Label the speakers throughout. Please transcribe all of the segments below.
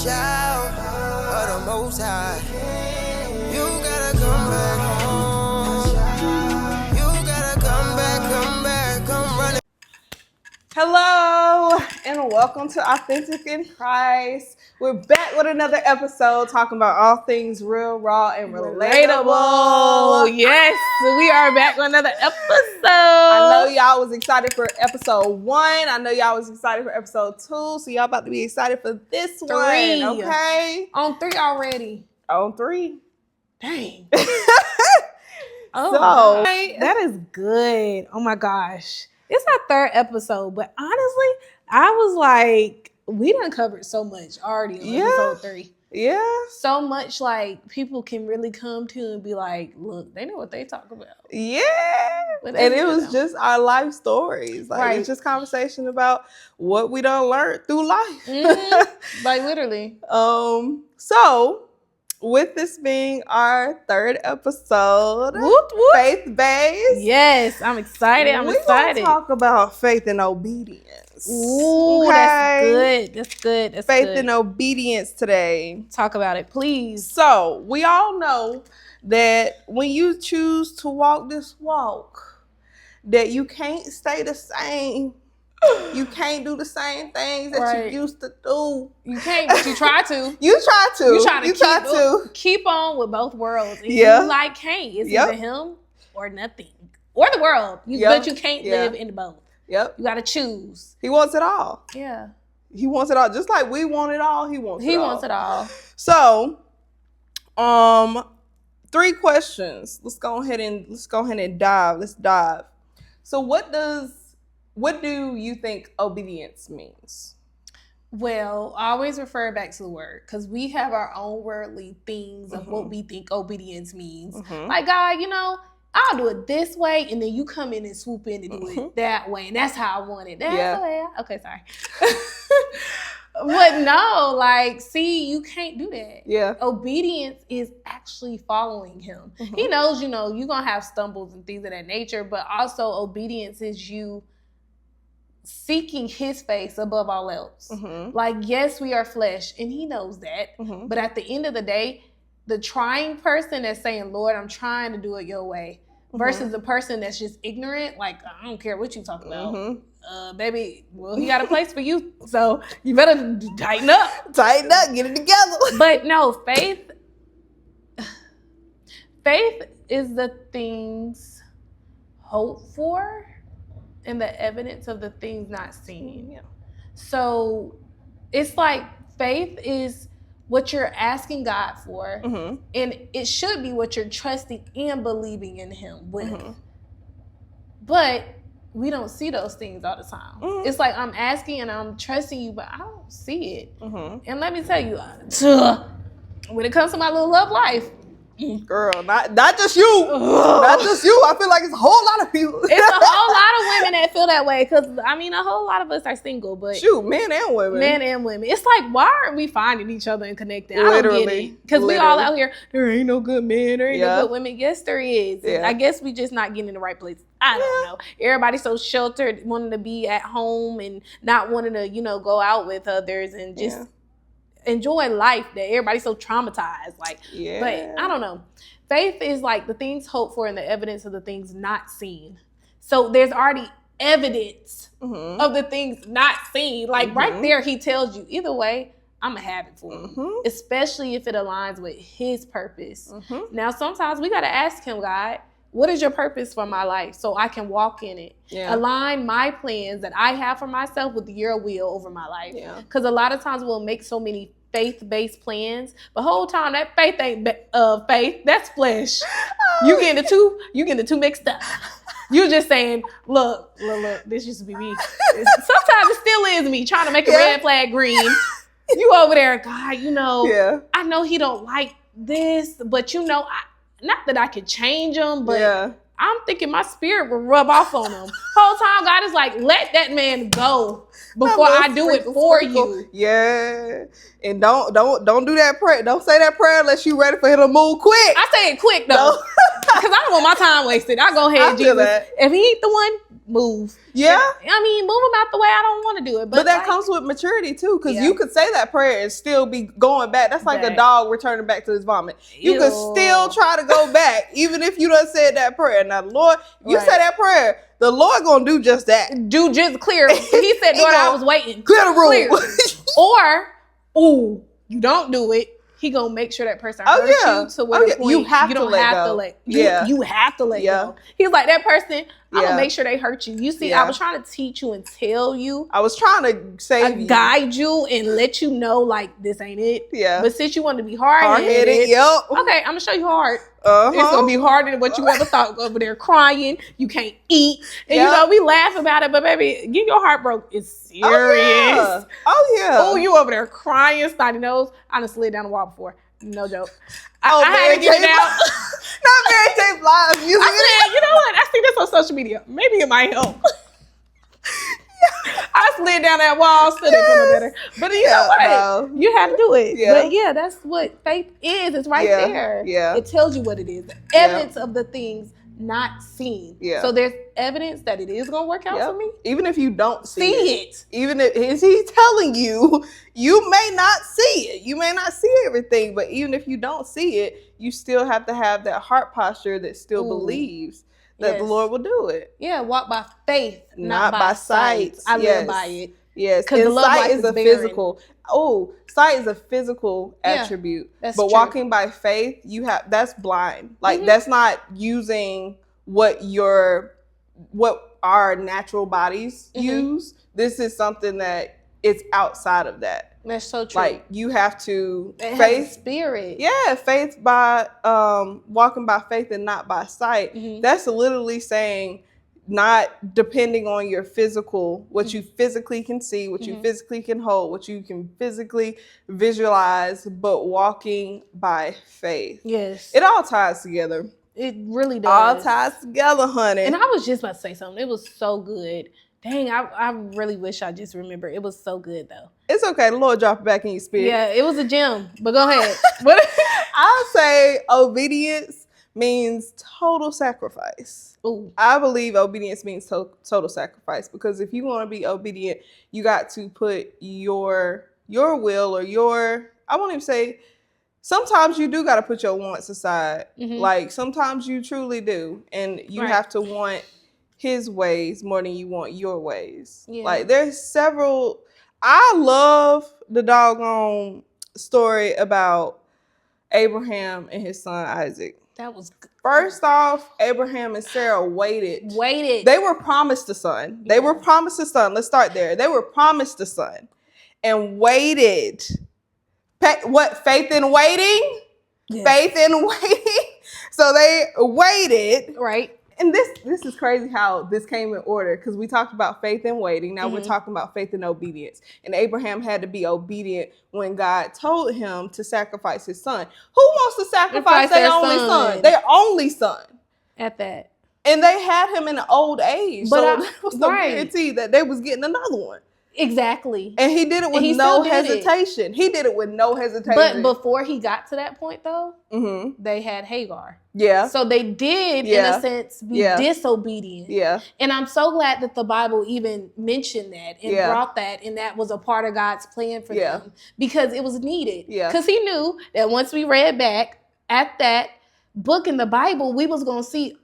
Speaker 1: child of the Most High. You gotta come back home. You gotta come back, come running.
Speaker 2: Hello, and welcome to Authentic in Christ. We're back with another episode talking about all things real, raw, and relatable.
Speaker 3: Yes, we are back with another episode.
Speaker 2: I know y'all was excited for episode 1. I know y'all was excited for episode 2. So y'all about to be excited for this
Speaker 3: 3.
Speaker 2: one, okay?
Speaker 3: On 3 already.
Speaker 2: On 3.
Speaker 3: Dang.
Speaker 2: So
Speaker 3: that is good. Oh my gosh. It's our 3rd episode, but honestly, I was like, we done covered so much already on episode 3.
Speaker 2: Yeah.
Speaker 3: So much like people can really come to and be like, look, they know what they talk about.
Speaker 2: Yeah.
Speaker 3: But
Speaker 2: And it was just our life stories. Like it's just conversation about what we done learned through life.
Speaker 3: Mm-hmm. Like literally.
Speaker 2: So with this being our 3rd episode,
Speaker 3: Whoop, whoop.
Speaker 2: faith-based.
Speaker 3: Yes, I'm excited. I'm excited.
Speaker 2: We're going to talk about faith and obedience.
Speaker 3: Ooh,
Speaker 2: okay?
Speaker 3: That's good. That's
Speaker 2: faith
Speaker 3: good.
Speaker 2: and obedience today.
Speaker 3: Talk about it, please.
Speaker 2: So we all know that when you choose to walk this walk, that you can't stay the same. You can't do the same things that you used to do.
Speaker 3: You can't, but you try to.
Speaker 2: You try to.
Speaker 3: You try to keep on with both worlds. And you like can't. It's either him or nothing. Or the world. But you can't live in both.
Speaker 2: Yep.
Speaker 3: You got to choose.
Speaker 2: He wants it all.
Speaker 3: Yeah.
Speaker 2: He wants it all. Just like we want it all, he wants it all.
Speaker 3: He wants it all.
Speaker 2: So, 3 questions. Let's go ahead and dive. Let's dive. So what do you think obedience means?
Speaker 3: Well, I always refer back to the word because we have our own worldly things of what we think obedience means. Like, God, I'll do it this way, and then you come in and swoop in and do it that way, and that's how I want it. That's the way. Okay, sorry. But no, see, you can't do that.
Speaker 2: Yeah.
Speaker 3: Obedience is actually following him. He knows, you're going to have stumbles and things of that nature, but also obedience is you seeking his face above all else. Yes, we are flesh, and he knows that. But at the end of the day, the trying person that's saying, Lord, I'm trying to do it your way, versus the person that's just ignorant, I don't care what you talk about. Baby, well, he got a place for you, so you better tighten up.
Speaker 2: Tighten up, get it together.
Speaker 3: But no, faith is the things hoped for and the evidence of the things not seen. So it's like faith is what you're asking God for, and it should be what you're trusting and believing in him with. But we don't see those things all the time. It's like I'm asking and I'm trusting you, but I don't see it. And let me tell you, when it comes to my little love life,
Speaker 2: girl, not just you. Not just you. I feel like it's a whole lot of people.
Speaker 3: It's a whole lot of women that feel that way. Because, a whole lot of us are single. But
Speaker 2: shoot, men and women.
Speaker 3: It's like, why aren't we finding each other and connecting?
Speaker 2: Literally.
Speaker 3: I don't get it. Because we all out here, there ain't no good men, there ain't no good women. Yes, there is.
Speaker 2: Yeah.
Speaker 3: I guess we just not getting in the right place. I don't know. Everybody's so sheltered, wanting to be at home and not wanting to, go out with others and just enjoy life, that everybody's so traumatized. But I don't know. Faith is like the things hoped for and the evidence of the things not seen. So there's already evidence of the things not seen. Right there, he tells you, either way, I'm going to have it for you. Especially if it aligns with his purpose. Now, sometimes we got to ask him, God, what is your purpose for my life so I can walk in it? Align my plans that I have for myself with your will over my life. Because a lot of times we'll make so many faith-based plans, but the whole time that faith ain't faith, that's flesh. You getting the two mixed up. You're just saying, look, this used to be me. Sometimes it still is me trying to make a red flag green. You over there, God, I know he don't like this, but not that I could change him, but I'm thinking my spirit will rub off on him. Whole time, God is like, let that man go before I do it for you.
Speaker 2: Yeah. And don't do that prayer. Don't say that prayer unless you're ready for him to move quick.
Speaker 3: I say it quick though. Because I don't want my time wasted. I go ahead, Jesus. If he ain't the one, move.
Speaker 2: Yeah.
Speaker 3: I mean, move them out the way. I don't want to do it.
Speaker 2: But that
Speaker 3: like,
Speaker 2: comes with maturity too, because
Speaker 3: Yeah.
Speaker 2: you could say that prayer and still be going back. That's like a
Speaker 3: Back.
Speaker 2: dog returning back to his vomit. You
Speaker 3: Ew.
Speaker 2: could still try to go back, even if you done said that prayer. Now, the Lord, you
Speaker 3: Right.
Speaker 2: say that prayer, the Lord gonna do just that.
Speaker 3: do just clear. He said, daughter, I was waiting.
Speaker 2: Clear the room.
Speaker 3: Or, you don't do it. He gonna make sure that person
Speaker 2: Oh,
Speaker 3: hurts
Speaker 2: yeah.
Speaker 3: you to where
Speaker 2: Oh,
Speaker 3: the
Speaker 2: yeah.
Speaker 3: point
Speaker 2: You have
Speaker 3: you
Speaker 2: to
Speaker 3: don't
Speaker 2: let
Speaker 3: have
Speaker 2: go.
Speaker 3: to let
Speaker 2: Yeah.
Speaker 3: you have to let
Speaker 2: Yeah.
Speaker 3: go. He's like, that person, I'm
Speaker 2: Yeah.
Speaker 3: gonna make sure they hurt you. You see,
Speaker 2: Yeah.
Speaker 3: I was trying to teach you and tell you,
Speaker 2: I was trying to save you.
Speaker 3: guide you and let you know like this ain't it.
Speaker 2: Yeah.
Speaker 3: But since you want to be hard
Speaker 2: Hard-headed.
Speaker 3: headed,
Speaker 2: Yep.
Speaker 3: okay, I'm gonna show you hard.
Speaker 2: Uh-huh.
Speaker 3: It's gonna be harder than what you ever thought. Go over there crying, you can't eat, and
Speaker 2: Yep.
Speaker 3: you know we laugh about it, but baby, getting your heart broke is serious.
Speaker 2: Oh, yeah. Oh, yeah.
Speaker 3: Oh, you over there crying, snotty nose. I done slid down the wall before. No joke. I had
Speaker 2: Mary
Speaker 3: to get
Speaker 2: J.
Speaker 3: it out.
Speaker 2: Not Mary J. Blige music.
Speaker 3: I said, you know what? I see this on social media. Maybe it might help. I slid down that wall, still didn't feel no better. But you know what?
Speaker 2: No.
Speaker 3: You had to do it.
Speaker 2: Yeah.
Speaker 3: But yeah, that's what faith is. It's right
Speaker 2: Yeah.
Speaker 3: there.
Speaker 2: Yeah.
Speaker 3: It tells you what it is. Evidence of the things not seen.
Speaker 2: Yeah.
Speaker 3: So there's evidence that it is going to work out
Speaker 2: Yep.
Speaker 3: for me.
Speaker 2: Even if you don't
Speaker 3: See it.
Speaker 2: even if he's telling you, you may not see it. You may not see everything, but even if you don't see it, you still have to have that heart posture that still
Speaker 3: Ooh.
Speaker 2: believes that the
Speaker 3: Yes.
Speaker 2: Lord will do it.
Speaker 3: Yeah, walk by faith,
Speaker 2: Not
Speaker 3: not
Speaker 2: by
Speaker 3: by sight.
Speaker 2: sight.
Speaker 3: I
Speaker 2: Yes.
Speaker 3: live by it.
Speaker 2: Yes,
Speaker 3: 'Cause
Speaker 2: and
Speaker 3: the love
Speaker 2: sight
Speaker 3: life
Speaker 2: is
Speaker 3: is
Speaker 2: a
Speaker 3: barren.
Speaker 2: physical. Oh, sight is a physical
Speaker 3: Yeah,
Speaker 2: attribute.
Speaker 3: that's
Speaker 2: but
Speaker 3: true.
Speaker 2: walking by faith, that's blind. Like
Speaker 3: Mhm.
Speaker 2: that's not using what our natural bodies
Speaker 3: Mhm.
Speaker 2: use. This is something that it's outside of that.
Speaker 3: That's so true.
Speaker 2: Like you have to
Speaker 3: it has a
Speaker 2: faith.
Speaker 3: spirit.
Speaker 2: Yeah, faith by walking by faith and not by sight.
Speaker 3: Mhm.
Speaker 2: That's literally saying not depending on your physical, what you physically can see, what you
Speaker 3: Mhm.
Speaker 2: physically can hold, what you can physically visualize, but walking by faith.
Speaker 3: Yes.
Speaker 2: It all ties together.
Speaker 3: It really does.
Speaker 2: All ties together, honey.
Speaker 3: And I was just about to say something. It was so good. Dang, I really wish I just remember. It was so good though.
Speaker 2: It's okay. The Lord dropped it back in your spirit.
Speaker 3: Yeah, it was a gem. But go ahead. What?
Speaker 2: I'll say obedience means total sacrifice.
Speaker 3: Ooh.
Speaker 2: I believe obedience means total sacrifice, because if you want to be obedient, you got to put your will or I won't even say, sometimes you do got to put your wants aside.
Speaker 3: Mhm.
Speaker 2: Like sometimes you truly do. And you
Speaker 3: Right.
Speaker 2: have to want his ways more than you want your ways.
Speaker 3: Yeah.
Speaker 2: Like there's several, I love the doggone story about Abraham and his son Isaac.
Speaker 3: That was good.
Speaker 2: First off, Abraham and Sarah waited.
Speaker 3: Waited.
Speaker 2: They were promised a son. They were promised a son. Let's start there. They were promised a son and waited. What? Faith in waiting?
Speaker 3: Yes.
Speaker 2: Faith in waiting. So they waited.
Speaker 3: Right.
Speaker 2: And this is crazy how this came in order, because we talked about faith and waiting. Now we're
Speaker 3: Mhm.
Speaker 2: talking about faith and obedience. And Abraham had to be obedient when God told him to sacrifice his son. Who wants to sacrifice their only son? Their only son.
Speaker 3: At that.
Speaker 2: And they had him in an old age.
Speaker 3: But
Speaker 2: so there was no
Speaker 3: right.
Speaker 2: guarantee that they was getting another one.
Speaker 3: Exactly.
Speaker 2: And he did it with
Speaker 3: he
Speaker 2: no
Speaker 3: still did it.
Speaker 2: hesitation. He did it with no hesitation.
Speaker 3: But before he got to that point though,
Speaker 2: Mhm.
Speaker 3: they had Hagar.
Speaker 2: Yeah.
Speaker 3: So they did, in
Speaker 2: Yeah.
Speaker 3: a sense, be
Speaker 2: Yeah.
Speaker 3: disobedient.
Speaker 2: Yeah.
Speaker 3: And I'm so glad that the Bible even mentioned that and
Speaker 2: Yeah.
Speaker 3: brought that, and that was a part of God's plan for
Speaker 2: Yeah.
Speaker 3: them, because it was needed.
Speaker 2: Yeah.
Speaker 3: Because he knew that once we read back at that book in the Bible, we was going to see,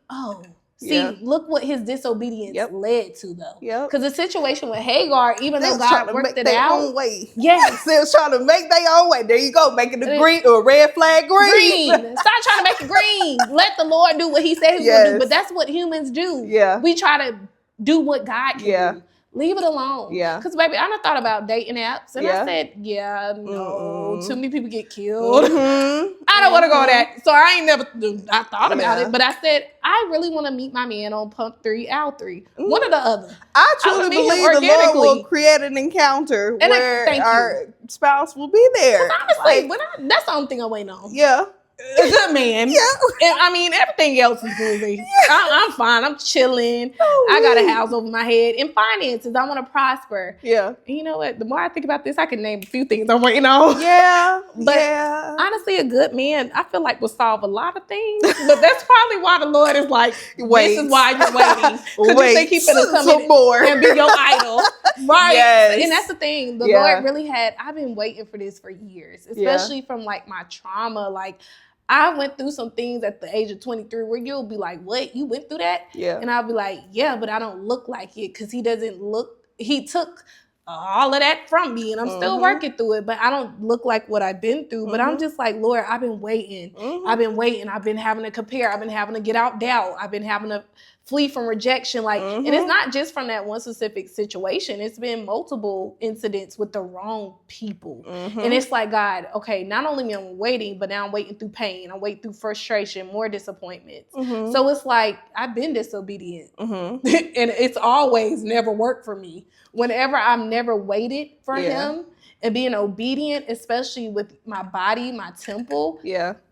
Speaker 2: Yeah.
Speaker 3: look what his disobedience
Speaker 2: Yep.
Speaker 3: led to though.
Speaker 2: Yep.
Speaker 3: Because the situation with Hagar, even
Speaker 2: They
Speaker 3: though
Speaker 2: was trying
Speaker 3: God
Speaker 2: to
Speaker 3: worked
Speaker 2: make
Speaker 3: it
Speaker 2: their
Speaker 3: out.
Speaker 2: own way.
Speaker 3: Yes.
Speaker 2: They was trying to make their own way. There you go, making the
Speaker 3: They-
Speaker 2: green or red flag green.
Speaker 3: Stop trying to make it green. Let the Lord do what he said he was going to do.
Speaker 2: Yes.
Speaker 3: But that's what humans do.
Speaker 2: Yeah.
Speaker 3: We try to do what God can
Speaker 2: Yeah.
Speaker 3: do. Leave it alone.
Speaker 2: Yeah.
Speaker 3: Because, baby, I done thought about dating apps. And
Speaker 2: Yeah.
Speaker 3: I said, no.
Speaker 2: Mm-mm.
Speaker 3: Too many people get killed.
Speaker 2: Mhm.
Speaker 3: I don't want to go that. So I ain't never, I thought about
Speaker 2: Yeah.
Speaker 3: it. But I said, I really want to meet my man on pump 3, out 3. One or the other.
Speaker 2: I
Speaker 3: wanna
Speaker 2: truly
Speaker 3: meet him
Speaker 2: believe the Lord will
Speaker 3: organically.
Speaker 2: create an encounter
Speaker 3: And
Speaker 2: where
Speaker 3: thank you.
Speaker 2: our spouse will be there.
Speaker 3: Honestly,
Speaker 2: Like,
Speaker 3: that's the only thing I'm waiting on.
Speaker 2: yeah.
Speaker 3: a good man. And I mean, everything else is moving. I'm fine. I'm chilling. I got a house over my head. In finances, I want to prosper.
Speaker 2: Yeah.
Speaker 3: And you know what? The more I think about this, I can name a few things I'm waiting on.
Speaker 2: Yeah.
Speaker 3: But honestly, a good man, I feel like will solve a lot of things. But that's probably why the Lord is like, this is why you're waiting. Because you think he's going to come in more and be your idol. Right. Yes. And that's the thing. The Lord really I've been waiting for this for years, especially from like my trauma. Like, I went through some things at the age of 23 where you'll be like, what? You went through that?
Speaker 2: Yeah.
Speaker 3: And I'll be like, yeah, but I don't look like it because he took all of that from me and I'm still working through it, but I don't look like what I've been through. But I'm just like, Lord, I've been waiting. I've been waiting. I've been having to compare. I've been having to get out doubt. I've been having to flee from rejection. Like, and it's not just from that one specific situation. It's been multiple incidents with the wrong people. And it's like, God, okay, not only am I waiting, but now I'm waiting through pain. I'm waiting through frustration, more disappointments. So it's like, I've been disobedient. And it's always never worked for me. Whenever I've never waited for him and being obedient, especially with my body, my temple,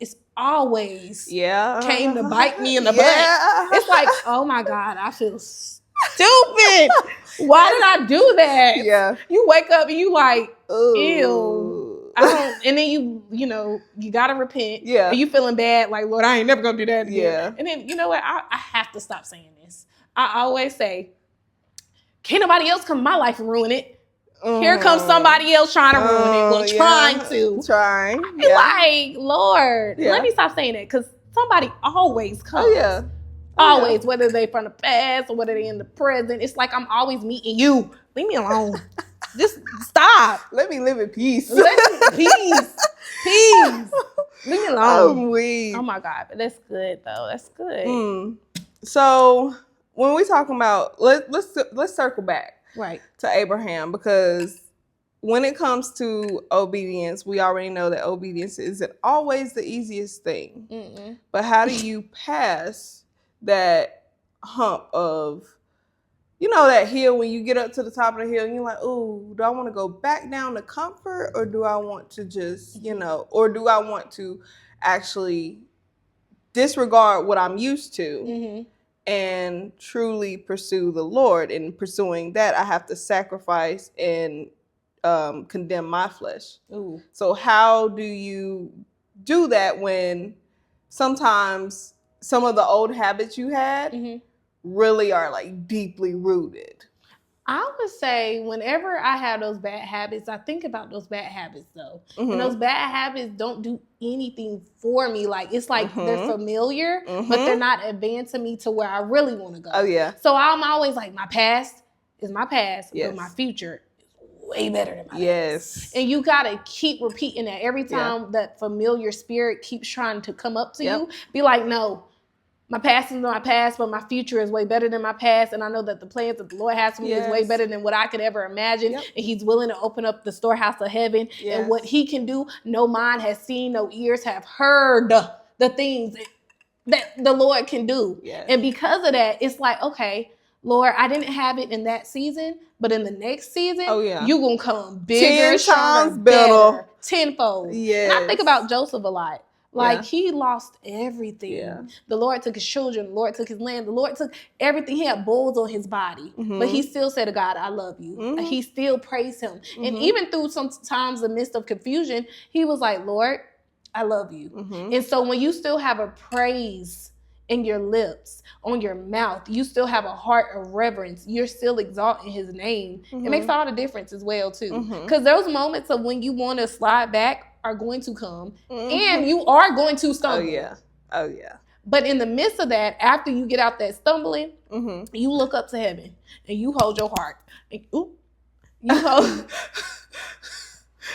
Speaker 3: it's always came to bite me in the butt. It's like, oh my God, I feel stupid. Why did I do that?
Speaker 2: Yeah.
Speaker 3: You wake up and you like, ew. And then you gotta repent. Yeah. And you feeling bad, like, Lord, I ain't never gonna do that again. Yeah. And then you know what? I have to stop saying this. I always say, can't nobody else come in my life and ruin it. Here comes somebody else trying to ruin it. Well, trying to. I be like, Lord, let me stop saying that, because somebody always comes. Always, whether they from the past or whether they in the present. It's like I'm always meeting you. Leave me alone. Just stop.
Speaker 2: Let me live in peace.
Speaker 3: Peace. Leave me alone.
Speaker 2: Oh
Speaker 3: my God, but that's good though. That's good.
Speaker 2: So when we talking about, let's circle back to Abraham, because when it comes to obedience, we already know that obedience isn't always the easiest thing. But how do you pass that hump of, that hill when you get up to the top of the hill and you're like, ooh, do I want to go back down to comfort, or do I want to just, or do I want to actually disregard what I'm used to and truly pursue the Lord? And pursuing that, I have to sacrifice and condemn my flesh. Ooh. So how do you do that when sometimes some of the old habits you had really are like deeply rooted?
Speaker 3: I would say whenever I have those bad habits, I think about those bad habits though. And those bad habits don't do anything for me. Like, it's like they're familiar, but they're not advancing me to where I really want to go. So I'm always like, my past is my past, but my future is way better than my past. And you got to keep repeating that every time that familiar spirit keeps trying to come up to you. Be like, no. My past is my past, but my future is way better than my past. And I know that the plans that the Lord has for me is way better than what I could ever imagine. And he's willing to open up the storehouse of heaven. And what he can do, no mind has seen, no ears have heard the things that the Lord can do. And because of that, it's like, okay, Lord, I didn't have it in that season, but in the next season, you're going to come bigger,
Speaker 2: 10
Speaker 3: stronger,
Speaker 2: times better,
Speaker 3: tenfold. And I think about Joseph a lot. Like, he lost everything. The Lord took his children. The Lord took his land. The Lord took everything. He had boils on his body. But he still said to God, I love you. He still praised him. And even through sometimes the midst of confusion, he was like, Lord, I love you. And so when you still have a praise in your lips, on your mouth, you still have a heart of reverence, you're still exalting his name. It makes all the difference as well, too. Because those moments of when you want to slide back are going to come, and you are going to stumble.
Speaker 2: Oh yeah.
Speaker 3: But in the midst of that, after you get out that stumbling, you look up to heaven and you hold your heart. And,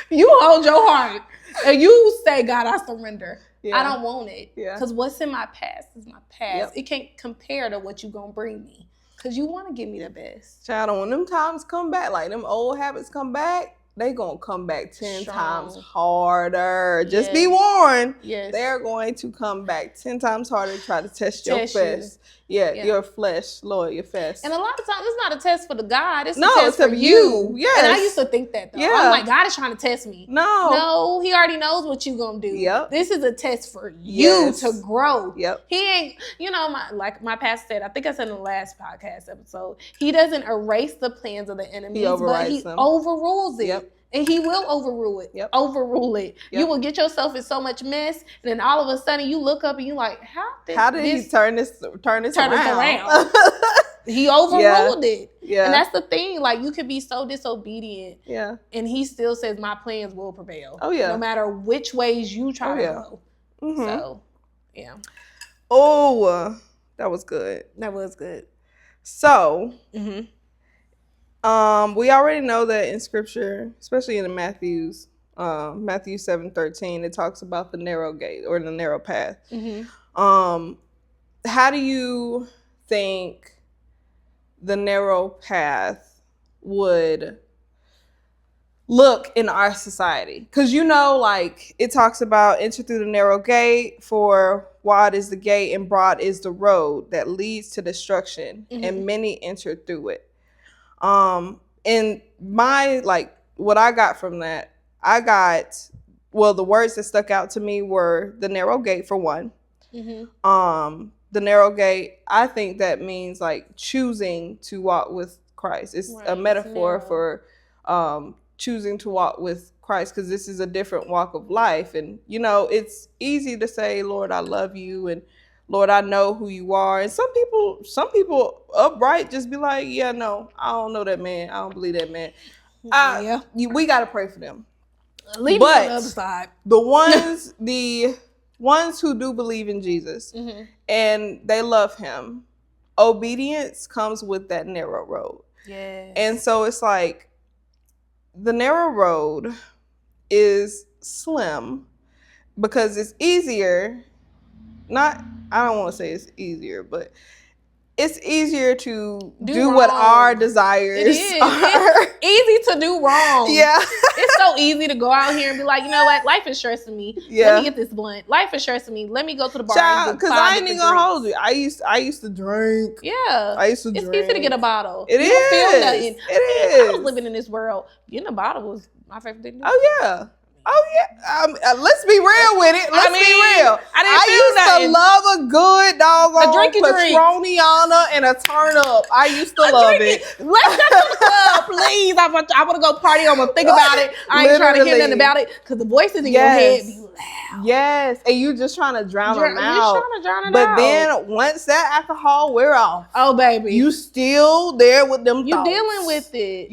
Speaker 3: you hold your heart and you say, God, I surrender. I don't want it. Because what's in my past is my past. It can't compare to what you're going to bring me. Because you want to give me the best.
Speaker 2: Child, when them times come back, like them old habits come back, they gonna come back 10
Speaker 3: Strong.
Speaker 2: times harder. Just be
Speaker 3: Yes.
Speaker 2: warned.
Speaker 3: Yes.
Speaker 2: They're going to come back 10 times harder to try to test your
Speaker 3: Test
Speaker 2: flesh.
Speaker 3: you.
Speaker 2: Yeah,
Speaker 3: Yeah.
Speaker 2: your flesh, Lord, your flesh.
Speaker 3: And a lot of times, it's not a test for the God. It's a
Speaker 2: No,
Speaker 3: test
Speaker 2: it's
Speaker 3: for
Speaker 2: for
Speaker 3: you.
Speaker 2: you. Yes.
Speaker 3: And I used to think that, though.
Speaker 2: Yeah.
Speaker 3: I'm like, God is trying to test me.
Speaker 2: No.
Speaker 3: He already knows what you going to do.
Speaker 2: Yep.
Speaker 3: This is a test for you
Speaker 2: Yes.
Speaker 3: to grow.
Speaker 2: Yep.
Speaker 3: He ain't, my pastor said, I think I said in the last podcast episode, he doesn't erase the plans of the enemy, but he
Speaker 2: overrides them.
Speaker 3: overrules it.
Speaker 2: Yep.
Speaker 3: And he will overrule it.
Speaker 2: Yep.
Speaker 3: Overrule it.
Speaker 2: Yep.
Speaker 3: You will get yourself in so much mess, and then all of a sudden you look up and you like, how did
Speaker 2: he turn this
Speaker 3: turn this
Speaker 2: around?
Speaker 3: around? He overruled it.
Speaker 2: Yeah.
Speaker 3: And that's the thing. Like, you could be so disobedient,
Speaker 2: Yeah.
Speaker 3: and he still says, my plans will prevail.
Speaker 2: Oh, yeah.
Speaker 3: No matter which ways you try to
Speaker 2: yeah.
Speaker 3: go.
Speaker 2: Mhm.
Speaker 3: So, yeah.
Speaker 2: Oh, that was good.
Speaker 3: That was good.
Speaker 2: So,
Speaker 3: Mm-hmm.
Speaker 2: we already know that in scripture, especially in Matthew 7:13, it talks about the narrow gate or the narrow path.
Speaker 3: Mm-hmm.
Speaker 2: How do you think the narrow path would look in our society? Because like it talks about enter through the narrow gate, for wide is the gate and broad is the road that leads to destruction, and many enter through it. And what I got from that, the words that stuck out to me were the narrow gate for one.
Speaker 3: Mm-hmm.
Speaker 2: The narrow gate, I think that means like choosing to walk with Christ. It's
Speaker 3: Right,
Speaker 2: a metaphor
Speaker 3: narrow.
Speaker 2: for choosing to walk with Christ, because this is a different walk of life. And it's easy to say, Lord, I love you, and Lord, I know who you are. And some people upright just be like, yeah, no, I don't know that man. I don't believe that man. We got to pray for them.
Speaker 3: Leave me on the other side.
Speaker 2: The ones who do believe in Jesus
Speaker 3: Mm-hmm.
Speaker 2: and they love him, obedience comes with that narrow road.
Speaker 3: Yes.
Speaker 2: And so it's like the narrow road is slim because it's easier. I don't want to say it's easier, but it's easier to do what
Speaker 3: wrong.
Speaker 2: our desires
Speaker 3: It is.
Speaker 2: are.
Speaker 3: It's easy to do wrong.
Speaker 2: Yeah.
Speaker 3: It's so easy to go out here and be like, you know what? Life is stressing me.
Speaker 2: Yeah.
Speaker 3: Let me get this blunt. Life is stressing me. Let me go to the bar.
Speaker 2: Child, because I ain't even gonna
Speaker 3: hold.
Speaker 2: hold you. I used to drink.
Speaker 3: Yeah.
Speaker 2: It's
Speaker 3: easy to get a bottle.
Speaker 2: It
Speaker 3: You don't feel
Speaker 2: is.
Speaker 3: nothing.
Speaker 2: It
Speaker 3: I was
Speaker 2: is.
Speaker 3: living in this world. Getting a bottle was my favorite thing to do.
Speaker 2: Oh yeah. Let's be real with it. Let's be real.
Speaker 3: I
Speaker 2: used to love a good doggone
Speaker 3: A drinky drink.
Speaker 2: Patroniana and a turn up. I used to love it.
Speaker 3: Let's go to the club, please. I want to go party. I'm gonna think about it. I ain't trying to hear nothing about it because the voices in your head be loud.
Speaker 2: Yes, and you just trying to drown them out.
Speaker 3: You're trying to drown it
Speaker 2: But
Speaker 3: out.
Speaker 2: then once that alcohol wear off,
Speaker 3: oh baby,
Speaker 2: you still there with them
Speaker 3: you
Speaker 2: thoughts.
Speaker 3: dealing with it.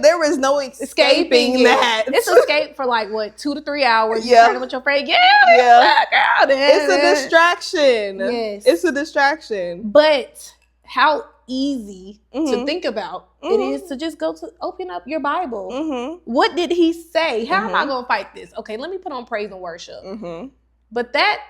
Speaker 2: There is no escaping
Speaker 3: it.
Speaker 2: that.
Speaker 3: It's escape for like 2 to 3 hours.
Speaker 2: Yeah.
Speaker 3: You turning with your friend. Yeah. Girl,
Speaker 2: It's a distraction.
Speaker 3: Yes.
Speaker 2: It's a distraction.
Speaker 3: But how easy to
Speaker 2: Mhm.
Speaker 3: think about it
Speaker 2: Mhm.
Speaker 3: is to just open up your Bible.
Speaker 2: Mm-hmm.
Speaker 3: What did he say? How am I
Speaker 2: Mhm.
Speaker 3: going to fight this? Okay, let me put on praise and worship.
Speaker 2: Mm-hmm.
Speaker 3: But that,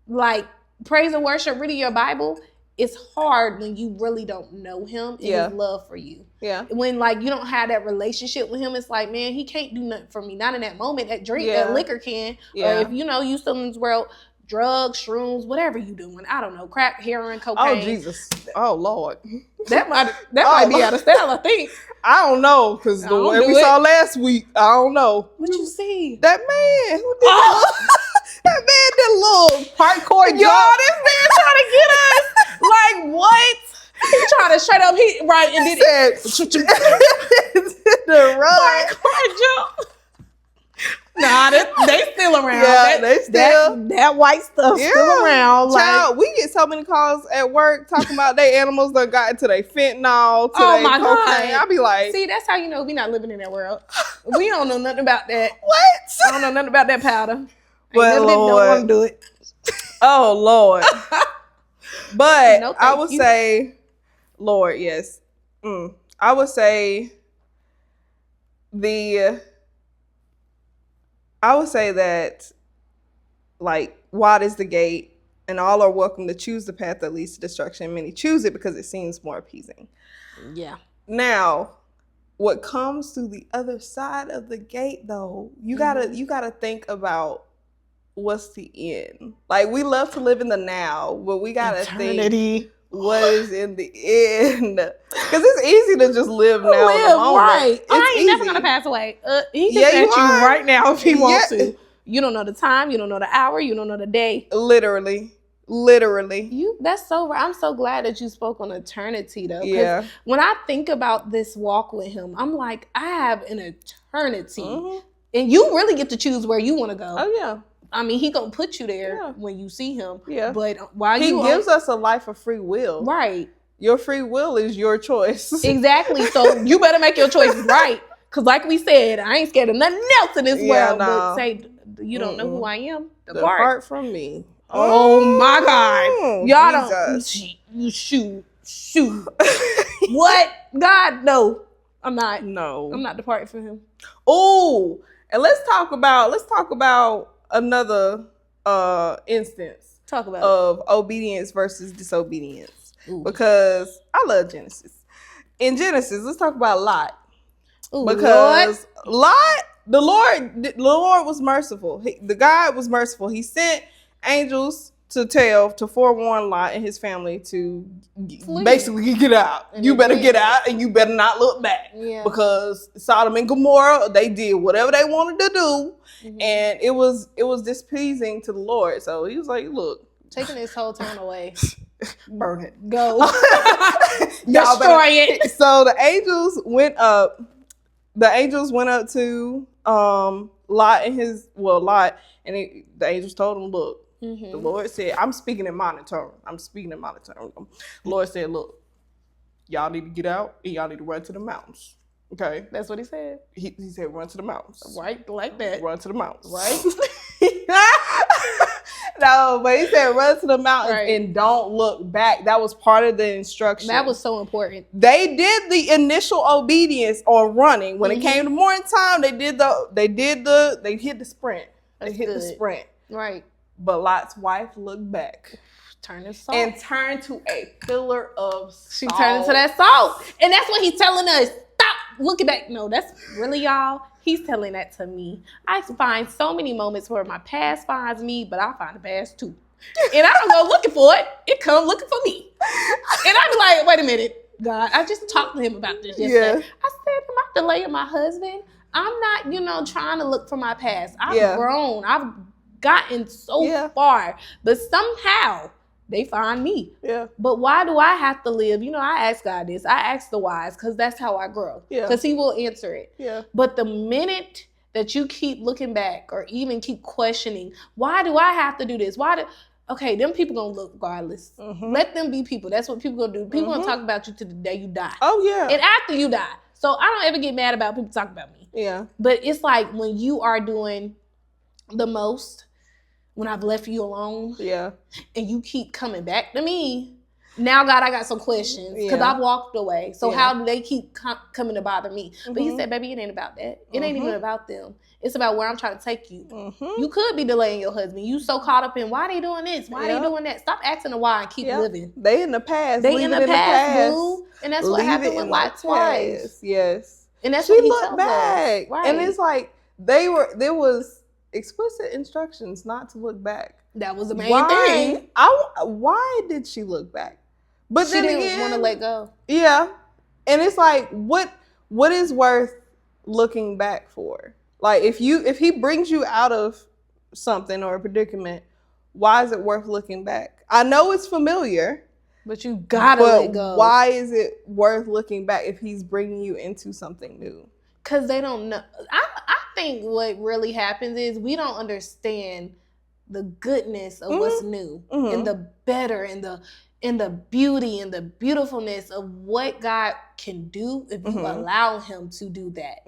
Speaker 3: like, praise and worship, reading your Bible, it's hard when you really don't know him and
Speaker 2: Yeah.
Speaker 3: his love for you.
Speaker 2: Yeah.
Speaker 3: When, like, you don't have that relationship with him, it's like, man, he can't do nothing for me. Not in that moment. That drink,
Speaker 2: Yeah.
Speaker 3: that liquor can.
Speaker 2: Yeah.
Speaker 3: Or if, you still in this world, drugs, shrooms, whatever you doing. I don't know. Crack, heroin, cocaine.
Speaker 2: Oh Jesus. Oh Lord.
Speaker 3: That might be out of style, I think.
Speaker 2: I don't know, because
Speaker 3: I
Speaker 2: the
Speaker 3: don't
Speaker 2: way
Speaker 3: do
Speaker 2: we
Speaker 3: it.
Speaker 2: saw last week, I don't know.
Speaker 3: What you see?
Speaker 2: That man who did
Speaker 3: Oh.
Speaker 2: that man did a little parkour jump.
Speaker 3: Y'all, this man trying to get us. Like, what? He trying to straight up, and
Speaker 2: He
Speaker 3: then
Speaker 2: said the run.
Speaker 3: jump. Nah, they still around.
Speaker 2: Yeah, they still.
Speaker 3: That white stuff still around.
Speaker 2: Child, we get so many calls at work talking about their animals that got into their fentanyl, to
Speaker 3: Oh
Speaker 2: their
Speaker 3: my
Speaker 2: cocaine.
Speaker 3: God.
Speaker 2: I be like,
Speaker 3: see, that's how you know we not living in that world. We don't know nothing about that.
Speaker 2: what?
Speaker 3: I don't know nothing about that powder.
Speaker 2: But
Speaker 3: Don't
Speaker 2: Lord.
Speaker 3: want to do it.
Speaker 2: Oh Lord. But
Speaker 3: No,
Speaker 2: I
Speaker 3: thank
Speaker 2: would
Speaker 3: you.
Speaker 2: say, Lord, yes. I would say that, like, wide is the gate, and all are welcome to choose the path that leads to destruction. Many choose it because it seems more appeasing.
Speaker 3: Yeah.
Speaker 2: Now, what comes through the other side of the gate, though, you gotta think about what's the end. Like, we love to live in the now, but we gotta think what is in the end. Because it's easy to just live now.
Speaker 3: Right. I ain't never gonna pass away. He can set you right now if he wants to. You don't know the time, you don't know the hour, you don't know the day.
Speaker 2: Literally.
Speaker 3: That's so right. I'm so glad that you spoke on eternity, though.
Speaker 2: Yeah.
Speaker 3: When I think about this walk with him, I'm like, I have an eternity. And you really get to choose where you want to go.
Speaker 2: Oh, yeah.
Speaker 3: I mean, he gonna put you there when you see him.
Speaker 2: Yeah.
Speaker 3: But while
Speaker 2: he gives us a life of free will.
Speaker 3: Right.
Speaker 2: Your free will is your choice.
Speaker 3: Exactly. So you better make your choices right. Because like we said, I ain't scared of nothing else in this world. No. But say, you don't know who I am?
Speaker 2: Depart from me.
Speaker 3: Oh my God. Y'all Jesus. Don't. Shoot. What? God, no. I'm not.
Speaker 2: No.
Speaker 3: I'm not departing from him.
Speaker 2: Oh, and let's talk about another instance of obedience versus disobedience. Ooh. Because I love Genesis. In Genesis, let's talk about Lot.
Speaker 3: Ooh,
Speaker 2: because Lot, the Lord was merciful. The God was merciful. He sent angels to forewarn Lot and his family to basically get out. And you better get out, and you better not look back. Yeah. Because Sodom and Gomorrah, they did whatever they wanted to do, and it was displeasing to the Lord. So he was like, "Look,
Speaker 3: taking this whole town away,
Speaker 2: burn it,
Speaker 3: go, destroy it."
Speaker 2: So the angels went up. The angels went up to Lot, and the angels told him, "Look." The Lord said, I'm speaking in monotone. The Lord said, look, y'all need to get out and y'all need to run to the mountains. Okay?
Speaker 3: That's what he said.
Speaker 2: He said, run to the mountains.
Speaker 3: Right? Like that.
Speaker 2: Run to the mountains.
Speaker 3: Right?
Speaker 2: No, but he said, run to the mountains and don't look back. That was part of the instruction.
Speaker 3: That was so important.
Speaker 2: They did the initial obedience on running. When it came to morning time, they hit the sprint. They hit the sprint.
Speaker 3: Right.
Speaker 2: But Lot's wife looked back.
Speaker 3: Turned to salt.
Speaker 2: And turned to a pillar of salt.
Speaker 3: She turned into that salt. And that's what he's telling us. Stop looking back. No, that's really, y'all. He's telling that to me. I find so many moments where my past finds me, but I find the past too. And I don't go looking for it. It come looking for me. And I be like, wait a minute, God. I just talked to him about this yesterday. Yeah. I said, I'm not delaying my husband. I'm not, trying to look for my past. I've grown. I've gotten so far, but somehow they find me. Yeah. But why do I have to live? I ask God this. I ask the wise because that's how I grow. Yeah. Because He will answer it. Yeah. But the minute that you keep looking back or even keep questioning, why do I have to do this? Okay, them people gonna look regardless. Let them be people. That's what people gonna do. People gonna talk about you to the day you die. Oh yeah. And after you die. So I don't ever get mad about people talking about me. Yeah. But it's like when you are doing the most, when I've left you alone, and you keep coming back to me, now God, I got some questions because I've walked away. So how do they keep coming to bother me? But He said, baby, it ain't about that. It ain't even about them. It's about where I'm trying to take you. You could be delaying your husband. You so caught up in why they doing this, why they doing that. Stop asking the why and keep living.
Speaker 2: They in the past.
Speaker 3: They in the past, boo. And that's what happened with Lot's wife.
Speaker 2: Yes.
Speaker 3: And that's
Speaker 2: she
Speaker 3: what He
Speaker 2: looked back.
Speaker 3: Us. Right.
Speaker 2: And it's like there was explicit instructions not to look back.
Speaker 3: That was the main thing.
Speaker 2: Why did she look back? But
Speaker 3: she didn't want to let go.
Speaker 2: Yeah. And it's like, what is worth looking back for? Like if he brings you out of something or a predicament, why is it worth looking back? I know it's familiar,
Speaker 3: but you gotta let go.
Speaker 2: Why is it worth looking back if he's bringing you into something new?
Speaker 3: Because they don't know. I think what really happens is we don't understand the goodness of what's new and the better and the beauty and the beautifulness of what God can do if you allow Him to do that.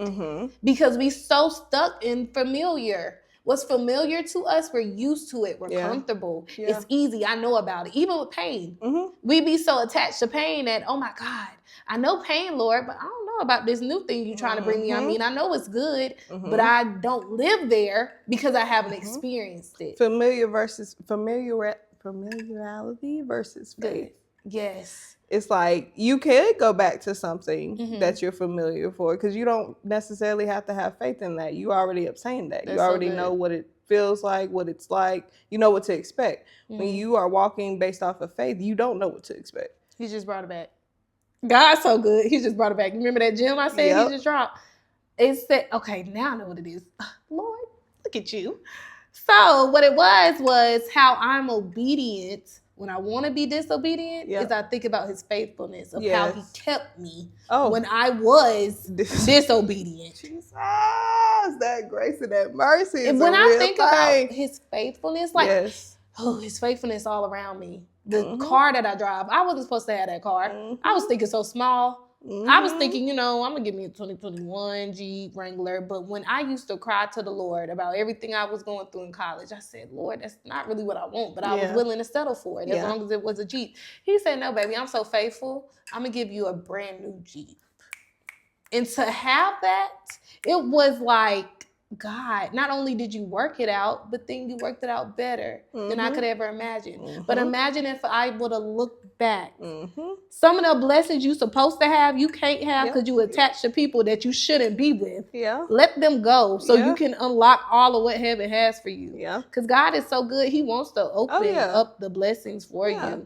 Speaker 3: Because we so stuck in familiar. What's familiar to us, we're used to it. We're comfortable. Yeah. It's easy. I know about it. Even with pain. We be so attached to pain that, oh my God, I know pain, Lord, but I don't know about this new thing you're trying to bring me. I mean, I know it's good, but I don't live there because I haven't experienced it.
Speaker 2: Familiarity versus faith.
Speaker 3: Yes.
Speaker 2: It's like you could go back to something that you're familiar for, because you don't necessarily have to have faith in that. You already obtained that. You already know what it feels like, what it's like. You know what to expect. When you are walking based off of faith, you don't know what to expect.
Speaker 3: He just brought it back. God's so good. He just brought it back. You remember that gem I said he just dropped? It said, okay, now I know what it is. Lord, look at you. So what it was how I'm obedient. When I want to be disobedient, is I think about his faithfulness of how he kept me when I was disobedient.
Speaker 2: Jesus, that grace and that mercy is
Speaker 3: when
Speaker 2: a
Speaker 3: I
Speaker 2: real
Speaker 3: think
Speaker 2: thing.
Speaker 3: about his faithfulness, like, his faithfulness all around me. The car that I drive, I wasn't supposed to have that car. I was thinking so small. I was thinking, I'm going to give me a 2021 Jeep Wrangler. But when I used to cry to the Lord about everything I was going through in college, I said, Lord, that's not really what I want. But I was willing to settle for it as long as it was a Jeep. He said, no, baby, I'm so faithful. I'm going to give you a brand new Jeep. And to have that, it was like, God, not only did you work it out, but then you worked it out better than I could ever imagine. But imagine if I would have looked back. Some of the blessings you're supposed to have, you can't have because you attach to people that you shouldn't be with. Let them go so you can unlock all of what heaven has for you. Because God is so good. He wants to open up the blessings for you.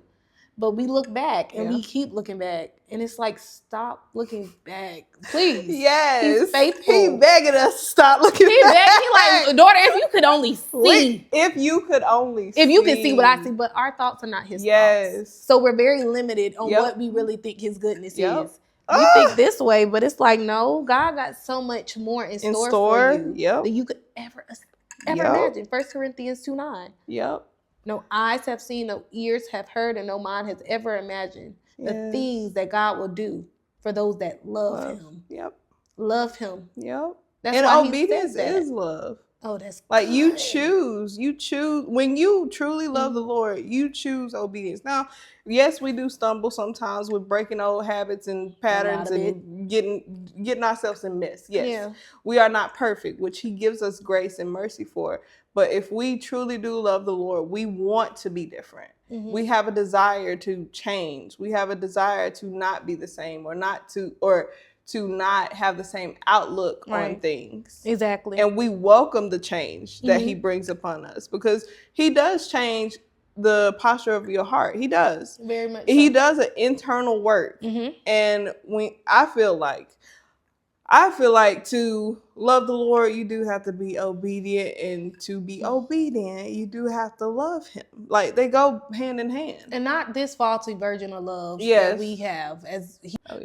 Speaker 3: But we look back and we keep looking back. And it's like, stop looking back. Please.
Speaker 2: Yes.
Speaker 3: He's faithful.
Speaker 2: He begging us to stop looking back.
Speaker 3: He like, daughter, if you could only see.
Speaker 2: If you could only see.
Speaker 3: If you could see what I see. But our thoughts are not his thoughts. So we're very limited on what we really think his goodness is. We think this way, but it's like, no, God got so much more in store for you than you could ever imagine. 1 Corinthians 2:9. No eyes have seen, no ears have heard, and no mind has ever imagined the things that God will do for those that love him. Love him. That's
Speaker 2: and
Speaker 3: why
Speaker 2: obedience is love.
Speaker 3: Oh, that's
Speaker 2: like
Speaker 3: good.
Speaker 2: you choose when you truly love the Lord, you choose obedience. Now, yes, we do stumble sometimes with breaking old habits and patterns and getting ourselves in mess. Yes, we are not perfect, which he gives us grace and mercy for. But if we truly do love the Lord, we want to be different. We have a desire to change. We have a desire to not be the same or to not have the same outlook on things.
Speaker 3: Exactly.
Speaker 2: And we welcome the change that he brings upon us, because he does change the posture of your heart. He does.
Speaker 3: Very much
Speaker 2: He does an internal work. And when I feel like to love the Lord, you do have to be obedient, and to be obedient, you do have to love him. Like, they go hand in hand.
Speaker 3: And not this faulty version of love that we have.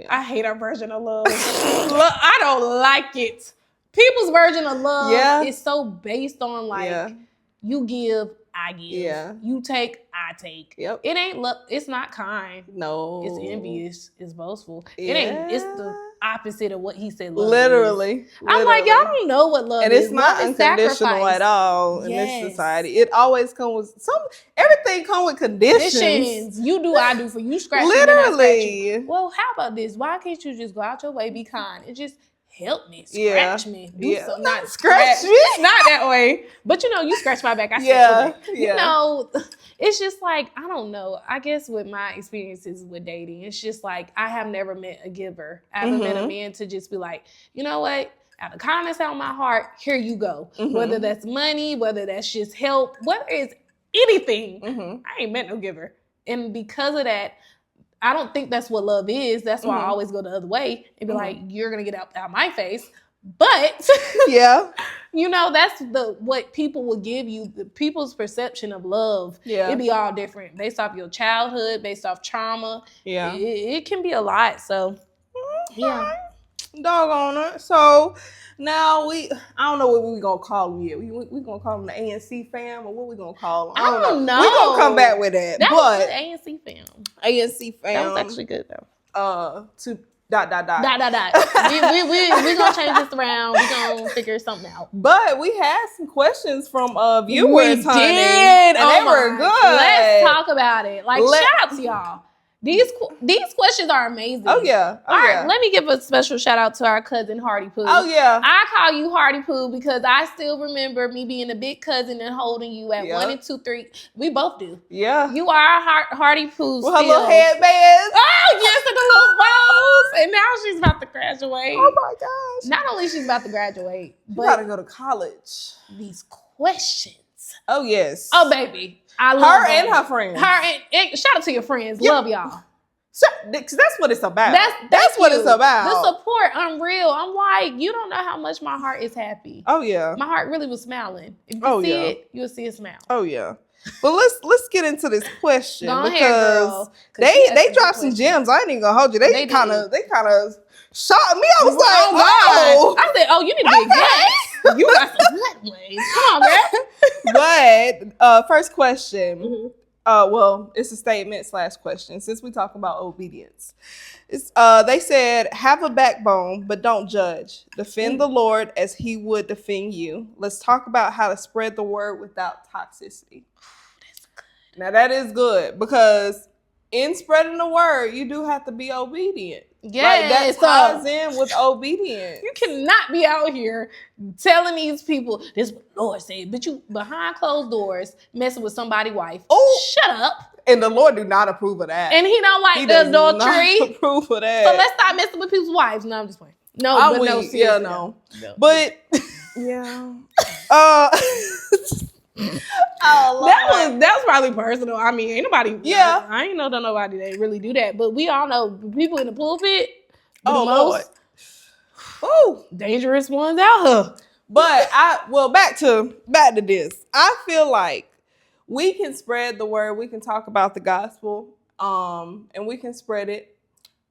Speaker 3: I hate our version of love. I don't like it. People's version of love is so based on like, you give, I give. You take, I take. It ain't love. It's not kind.
Speaker 2: No.
Speaker 3: It's envious. It's boastful. It ain't. It's the opposite of what he said love
Speaker 2: Literally.
Speaker 3: is. I'm like, y'all don't know what love is.
Speaker 2: And it's not unconditional at all in this society. It always comes with everything comes with conditions.
Speaker 3: You do, I do for you. Scratch me. Well, how about this? Why can't you just go out your way, be kind, and just help me, scratch me, do something. Not
Speaker 2: scratch me.
Speaker 3: Not that way. But you scratch my back, I scratch your back. You know, it's just like, I don't know. I guess with my experiences with dating, it's just like, I have never met a giver. I haven't met a man to just be like, you know what? Out of kindness out of my heart, here you go. Whether that's money, whether that's just help, whether it's anything, I ain't met no giver. And because of that, I don't think that's what love is. That's why I always go the other way and be like, you're going to get out my face. But, that's what people will give you. The people's perception of love, it'd be all different based off your childhood, based off trauma. It can be a lot. So,
Speaker 2: doggone it. So now I don't know what we're going to call them yet. We going to call them the ANC fam, or what we going to call them?
Speaker 3: I don't know.
Speaker 2: We're going to come back with that.
Speaker 3: That was good, ANC fam.
Speaker 2: ANC fam.
Speaker 3: That was actually good, though.
Speaker 2: To ...
Speaker 3: We gonna change this around. We gonna figure something out.
Speaker 2: But we had some questions from viewers,
Speaker 3: we
Speaker 2: honey.
Speaker 3: did.
Speaker 2: And they were good.
Speaker 3: Let's talk about it. Shout out to y'all. These questions are amazing.
Speaker 2: Oh yeah.
Speaker 3: All right, let me give a special shout out to our cousin Hardy Poo.
Speaker 2: Oh yeah.
Speaker 3: I call you Hardy Poo because I still remember me being a big cousin and holding you at 1 and 2, 3. We both do.
Speaker 2: Yeah.
Speaker 3: You are Hardy Poo.
Speaker 2: With her little headbands.
Speaker 3: Oh yes, and the little bows. And now she's about to graduate.
Speaker 2: Oh my gosh.
Speaker 3: Not only she's about to graduate,
Speaker 2: You
Speaker 3: but
Speaker 2: gotta go to college.
Speaker 3: these questions.
Speaker 2: Oh yes.
Speaker 3: Oh baby, I love
Speaker 2: her
Speaker 3: them.
Speaker 2: and her friends.
Speaker 3: Shout out to your friends.
Speaker 2: Yeah.
Speaker 3: Love y'all.
Speaker 2: So, that's what it's about.
Speaker 3: That's
Speaker 2: what it's about.
Speaker 3: The support, unreal. I'm like, you don't know how much my heart is happy.
Speaker 2: Oh yeah.
Speaker 3: My heart really was smiling. If you see it, you'll see a smile.
Speaker 2: Oh yeah. But let's get into this question
Speaker 3: Go
Speaker 2: because
Speaker 3: ahead, girl,
Speaker 2: they dropped some gems. I ain't even gonna hold you. They kind of shocked me. I was like, oh.
Speaker 3: I said, oh, you need to be a guest. You got some good ways. Come on, girl.
Speaker 2: But first question.
Speaker 3: Mhm.
Speaker 2: Well, it's a statement / question. Since we talk about obedience, they said, have a backbone, but don't judge. Defend the Lord as He would defend you. Let's talk about how to spread the word without toxicity.
Speaker 3: That's good.
Speaker 2: Now that is good because in spreading the word, you do have to be obedient.
Speaker 3: Yes,
Speaker 2: like that ties in with obedience.
Speaker 3: You cannot be out here telling these people this is what the Lord said, but you behind closed doors messing with somebody's wife.
Speaker 2: Oh,
Speaker 3: shut up!
Speaker 2: And the Lord do not approve of that.
Speaker 3: And He don't like
Speaker 2: He
Speaker 3: the
Speaker 2: does
Speaker 3: adultery.
Speaker 2: not approve of that.
Speaker 3: So let's stop messing with people's wives. No, I'm just playing. No,
Speaker 2: I'm
Speaker 3: but
Speaker 2: weak.
Speaker 3: no,
Speaker 2: Yeah,
Speaker 3: seriously,
Speaker 2: no.
Speaker 3: no.
Speaker 2: But yeah.
Speaker 3: That was probably personal. I mean, ain't nobody.
Speaker 2: Yeah.
Speaker 3: I ain't know nobody that really do that, but we all know people in the pulpit.
Speaker 2: Oh,
Speaker 3: the most dangerous ones out here.
Speaker 2: But back to this. I feel like we can spread the word. We can talk about the gospel, and we can spread it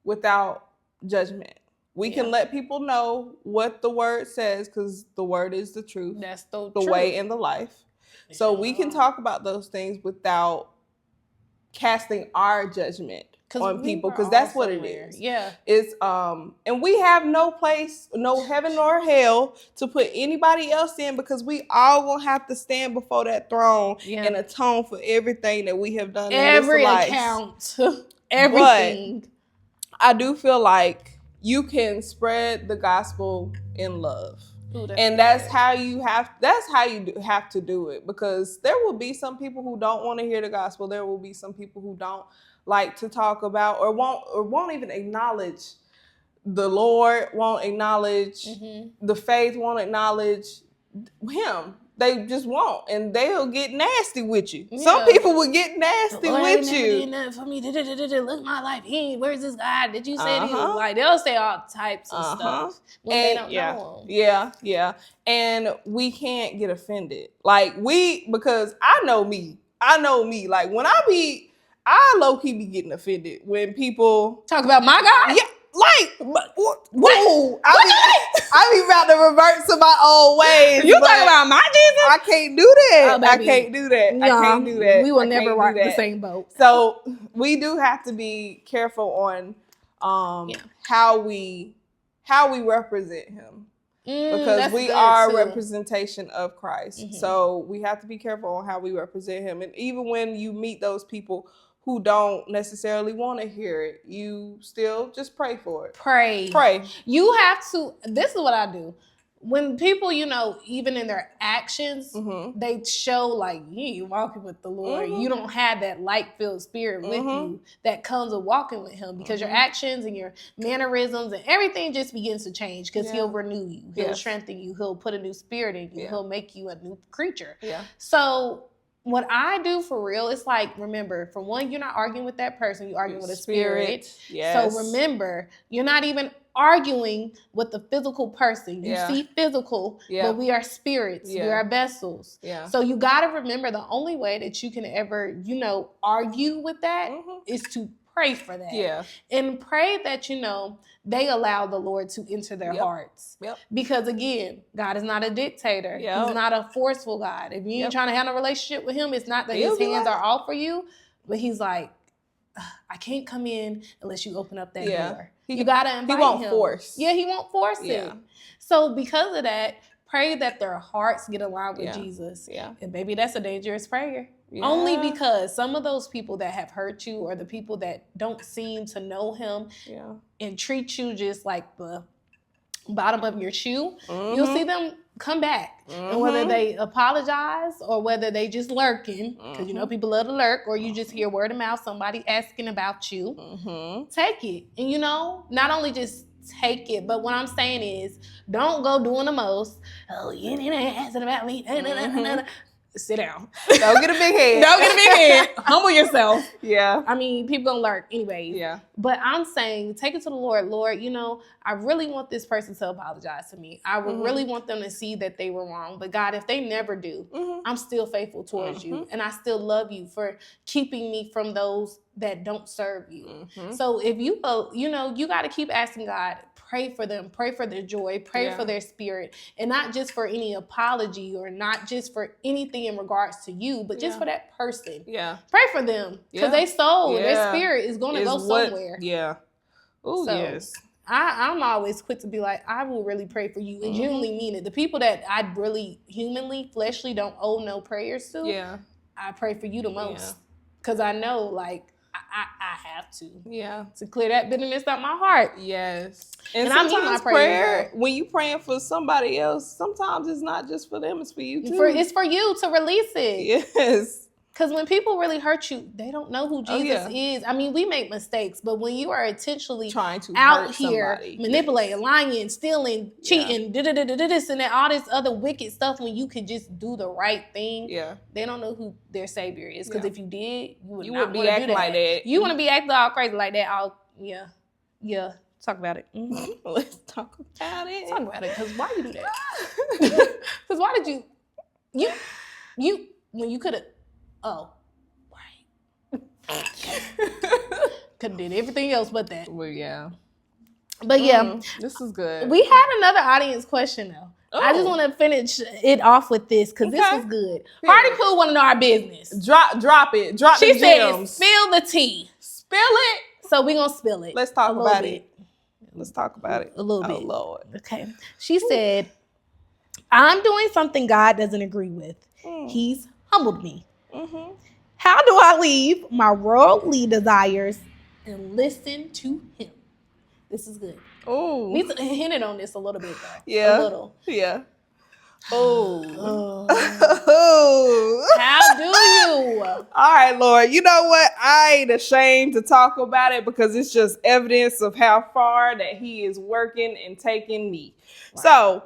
Speaker 2: without judgment. We can let people know what the word says because the word is the truth.
Speaker 3: That's the
Speaker 2: way and the life. So we can talk about those things without casting our judgment on people because that's what it is.
Speaker 3: Yeah.
Speaker 2: It's and we have no place, no heaven nor hell to put anybody else in because we all gonna have to stand before that throne and atone for everything that we have done in this life.
Speaker 3: Account. Everything.
Speaker 2: But I do feel like you can spread the gospel in love.
Speaker 3: Ooh,
Speaker 2: that's how you have to do it because there will be some people who don't want to hear the gospel. There will be some people who don't like to talk about or won't even acknowledge the Lord, won't acknowledge the faith, won't acknowledge Him. They just won't, and they'll get nasty with you. Yeah. Some people will get nasty with you.
Speaker 3: Did nothing for me. Look at my life. Where's this guy? Did you say this? Like they'll say all types of stuff when they don't know him.
Speaker 2: Yeah. And we can't get offended. Because I know me. Like when I low key be getting offended when people
Speaker 3: talk about my God.
Speaker 2: Yeah. Whoa! I be about to revert to my old ways.
Speaker 3: You talking about my Jesus?
Speaker 2: I can't do that.
Speaker 3: Oh,
Speaker 2: I can't do that.
Speaker 3: No,
Speaker 2: I can't do that.
Speaker 3: We will never rock the same boat.
Speaker 2: So we do have to be careful on how we represent Him. Because we are a representation of Christ. So we have to be careful on how we represent Him. And even when you meet those people who don't necessarily want to hear it, you still just pray for it. Pray.
Speaker 3: You have to, this is what I do. When people, even in their actions, they show like, you walking with the Lord. You don't have that light-filled spirit with you that comes with walking with Him because your actions and your mannerisms and everything just begins to change because He'll renew you. He'll strengthen you. He'll put a new spirit in you. He'll make you a new creature.
Speaker 2: Yeah.
Speaker 3: So what I do for real, it's like, remember, for one, you're not arguing with that person. You're arguing with a spirit.
Speaker 2: Yes.
Speaker 3: So remember, you're not even arguing with the physical person. You see physical, but we are spirits. We are vessels.
Speaker 2: Yeah.
Speaker 3: So you got to remember the only way that you can ever, argue with that is to pray for that.
Speaker 2: Yeah.
Speaker 3: And pray that, they allow the Lord to enter their hearts.
Speaker 2: Yep.
Speaker 3: Because again, God is not a dictator.
Speaker 2: Yep.
Speaker 3: He's not a forceful God. If you ain't trying to have a relationship with Him, it's not that His hands are off for you, but He's like, I can't come in unless you open up that door. You gotta invite Him.
Speaker 2: He won't force.
Speaker 3: Yeah, He won't force it. So because of that, pray that their hearts get aligned with Jesus.
Speaker 2: Yeah.
Speaker 3: And baby, that's a dangerous prayer.
Speaker 2: Yeah.
Speaker 3: Only because some of those people that have hurt you, or the people that don't seem to know him, and treat you just like the bottom of your shoe, you'll see them come back. And whether they apologize or whether they just lurking, because you know people love to lurk, or you just hear word of mouth, somebody asking about you, take it. And you know, not only just take it, but what I'm saying is, don't go doing the most. Oh, you ain't asking about me. Sit down.
Speaker 2: Don't get a big head.
Speaker 3: Don't get a big head. Humble yourself.
Speaker 2: Yeah.
Speaker 3: I mean, people gonna lurk anyways.
Speaker 2: Yeah.
Speaker 3: But I'm saying, take it to the Lord. Lord, you know, I really want this person to apologize to me. I would really want them to see that they were wrong. But God, if they never do, I'm still faithful towards you. And I still love you for keeping me from those that don't serve you. So if you, you know, you got to keep asking God, pray for them, pray for their joy, pray for their spirit, and not just for any apology or not just for anything in regards to you, but just for that person. Yeah. Pray for them, because their soul, their spirit is going to go somewhere.
Speaker 2: Yeah. Oh,
Speaker 3: so,
Speaker 2: yes.
Speaker 3: I'm always quick to be like, I will really pray for you and genuinely mean it. The people that I really humanly, fleshly don't owe no prayers to, I pray for you the most, because I know, like, I have to. Yeah. To clear that bitterness out my heart.
Speaker 2: Yes. And sometimes prayer, when you praying for somebody else, sometimes it's not just for them, it's for you too.
Speaker 3: It's for you to release it.
Speaker 2: Yes.
Speaker 3: Because when people really hurt you, they don't know who Jesus is. I mean, we make mistakes, but when you are intentionally
Speaker 2: trying to
Speaker 3: out here manipulating, lying, stealing, cheating, this and that, all this other wicked stuff, when you could just do the right thing, they don't know who their Savior is. Because if you did, you would be acting like that. You want to be acting all crazy like that. Talk about it.
Speaker 2: Let's talk about it.
Speaker 3: Talk about it. Because why you do that? Because why did you when you could have. Oh, right. Could have did everything else but that.
Speaker 2: Well, yeah.
Speaker 3: But
Speaker 2: this is good.
Speaker 3: We had another audience question though. Oh. I just want to finish it off with this because this was good. Hardy Pooh want to know our business.
Speaker 2: Drop it.
Speaker 3: She said, spill the tea.
Speaker 2: Spill it.
Speaker 3: So we're going to spill it.
Speaker 2: Let's talk about it. Let's talk about it.
Speaker 3: A little bit.
Speaker 2: Oh, Lord.
Speaker 3: Okay. She said, I'm doing something God doesn't agree with. He's humbled me. How do I leave my worldly desires and listen to him? This is good.
Speaker 2: Oh,
Speaker 3: we hinted on this a little bit though.
Speaker 2: Yeah,
Speaker 3: a little.
Speaker 2: Yeah. Oh.
Speaker 3: How do you?
Speaker 2: All right, Lord. You know what? I ain't ashamed to talk about it because it's just evidence of how far that He is working and taking me. Right. So.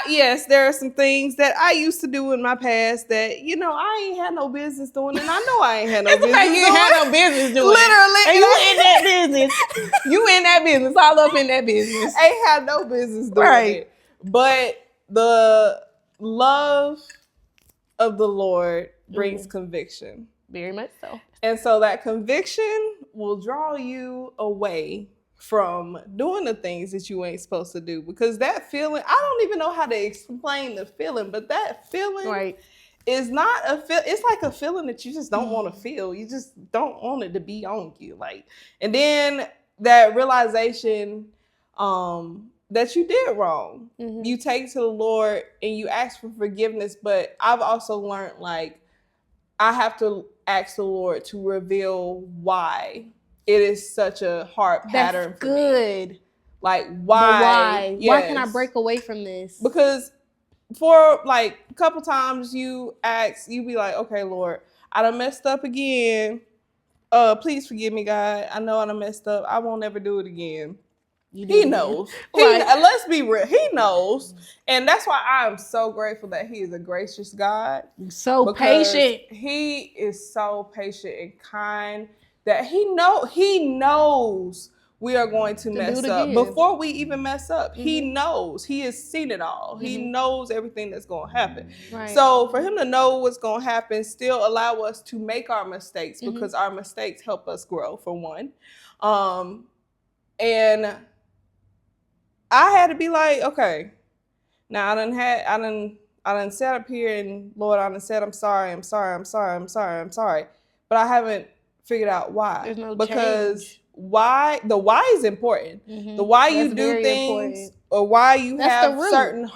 Speaker 2: Yes, there are some things that I used to do in my past that, you know, I ain't had no business doing, and I know I ain't had no business doing.
Speaker 3: You ain't had no business doing.
Speaker 2: Literally.
Speaker 3: And you in that business. You in that business, all up in that business.
Speaker 2: Ain't had no business doing it. But the love of the Lord brings conviction.
Speaker 3: Very much so.
Speaker 2: And so that conviction will draw you away from doing the things that you ain't supposed to do, because that feeling, I don't even know how to explain the feeling, but that feeling is not a feel. It's like a feeling that you just don't want to feel. You just don't want it to be on you. Like, and then that realization that you did wrong, you take to the Lord and you ask for forgiveness. But I've also learned, like, I have to ask the Lord to reveal why it is such a hard pattern.
Speaker 3: That's good.
Speaker 2: Me. Like, why?
Speaker 3: Yes. Why can I break away from this?
Speaker 2: Because for like a couple times you be like, okay, Lord, I done messed up again. Please forgive me, God. I know I done messed up. I won't ever do it again. He knows. Let's be real. He knows. And that's why I'm so grateful that He is a gracious God.
Speaker 3: So patient.
Speaker 2: He is so patient and kind. That He knows we are going to mess up. Before we even mess up, He knows. He has seen it all. He knows everything that's going to happen. Right. So for Him to know what's going to happen, still allow us to make our mistakes, because our mistakes help us grow, for one. And I had to be like, okay, now I done sat up here and Lord, I done said, I'm sorry. But I haven't figured out why.
Speaker 3: There's no
Speaker 2: because
Speaker 3: change.
Speaker 2: why is important.
Speaker 3: Mhm.
Speaker 2: The why
Speaker 3: That's
Speaker 2: you do
Speaker 3: very
Speaker 2: things
Speaker 3: important.
Speaker 2: or why you
Speaker 3: That's
Speaker 2: have
Speaker 3: the root.
Speaker 2: certain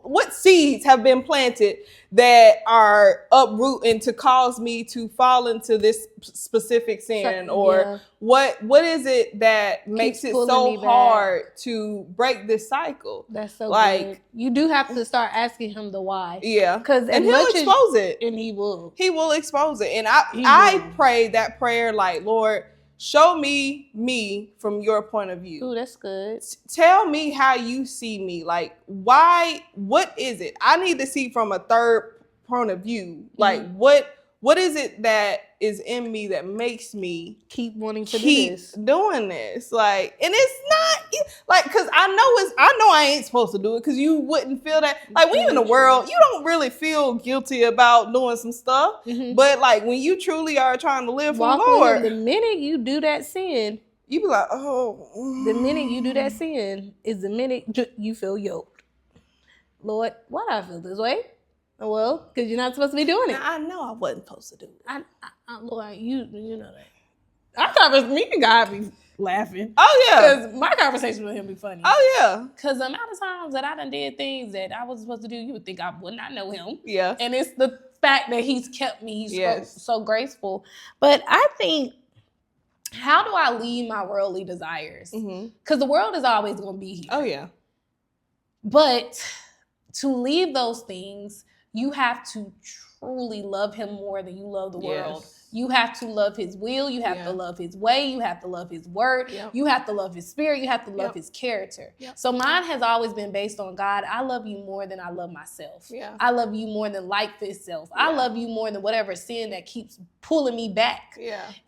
Speaker 2: what seeds have been planted that are uprooting to cause me to fall into this specific sin, or what is it that makes it so hard to break this cycle?
Speaker 3: That's so
Speaker 2: like
Speaker 3: good. You do have to start asking him the why.
Speaker 2: Yeah,
Speaker 3: because
Speaker 2: and he'll expose it,
Speaker 3: and he will
Speaker 2: expose it. And I pray that prayer, like, Lord, show me from your point of view.
Speaker 3: Ooh, that's good.
Speaker 2: Tell me how you see me. Like, why? What is it? I need to see from a third point of view. Like, what is it that is in me that makes me
Speaker 3: keep wanting to do this?
Speaker 2: Doing this? Like, and it's not like, because I know I ain't supposed to do it, because you wouldn't feel that. Like, when you're in the world, you don't really feel guilty about doing some stuff. Mm-hmm. But like, when you truly are trying to live for the Lord,
Speaker 3: the minute you do that sin,
Speaker 2: you be like, oh.
Speaker 3: The minute you do that sin is the minute you feel yoked. Lord, why do I feel this way? Well, because you're not supposed to be doing it.
Speaker 2: Now, I know I wasn't supposed to do it.
Speaker 3: Lord, you know that. Our conversation, me and God be laughing.
Speaker 2: Oh, yeah.
Speaker 3: Because my conversation with him be funny.
Speaker 2: Oh, yeah.
Speaker 3: Because the amount of times that I done did things that I wasn't supposed to do, you would think I would not know him.
Speaker 2: Yeah.
Speaker 3: And it's the fact that he's kept me. He's so graceful. But I think, how do I leave my worldly desires? Because the world is always going to be here.
Speaker 2: Oh, yeah.
Speaker 3: But to leave those things, you have to truly love him more than you love the world. You have to love his will. You have to love his way. You have to love his word. You have to love his spirit. You have to love his character. So mine has always been based on, God, I love you more than I love myself. I love you more than life itself. I love you more than whatever sin that keeps pulling me back.